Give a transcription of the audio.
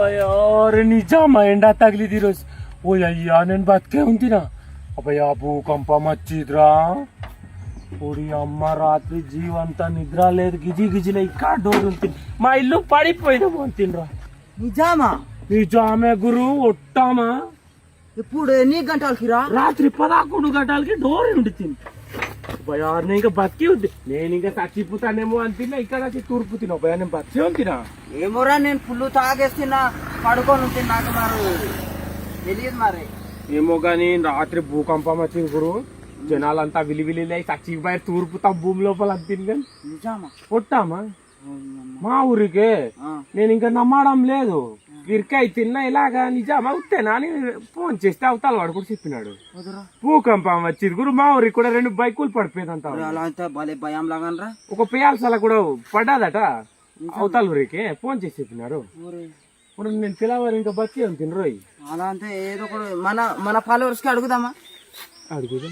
అరే నిజమా ఎండా తగిలిది ఈరోజు. ఓ అయ్యా నేను బతికే ఉంటినా. అబ్బయ్యా భూకంపం వచ్చిద్రా. ఓడి అమ్మ రాత్రి జీవంతా నిద్ర లేదు. గిజి గిజిలే ఇక్కడ డోర్ ఉంటుంది. మా ఇల్లు పడిపోయినాము అంతిన్రా. నిజామా? నిజామే గురు ఒట్టామా. ఇప్పుడు ఎన్ని గంటలకి రా? రాత్రి 11 గంటలకి డోర్ ఉంటుంది. భయా నేను ఇంకా బతికి ఉంది. నేను ఇంకా చచ్చిపోతానేమో అంతిన్నా. ఇక్కడ వచ్చి తూర్పు తిన్నా. భయా నేను బతికే ఉంటినా. ఏమోరా నేను ఫుల్ తాగేస్తున్నా పడుకొని ఉంటే నాకు మరి తెలియదు మరి. ఏమో గాని రాత్రి భూకంపం వచ్చింది గురు. జనాలంతా విలివిలి చచ్చిపోయి తూర్పు భూమి లోపల అంతింది. కానీ నిజామా? కొట్టామా మా ఊరికే. నేను ఇంకా నమ్మడం లేదు. గిరికాయ తిన్నా ఇలాగా నిజమా ఉత్తేనా అని ఫోన్ చేస్తే అవతల వాడు కూడా చెప్పినాడు భూకంపం వచ్చింది గురు. మా ఊరికి కూడా 2 బైకులు పడిపోయిందంట. భయం లాగా ఒక పేయాల్సలా కూడా పడ్డాదట అవతల ఊరికి. ఫోన్ చేసి చెప్పినారు. నేను పిల్లవారు ఇంకా బతికే ఉంది రోయ్. అలా అంటే ఏదో మన ఫాలోవర్స్ కి అడుగుదామా? అడుగుదా.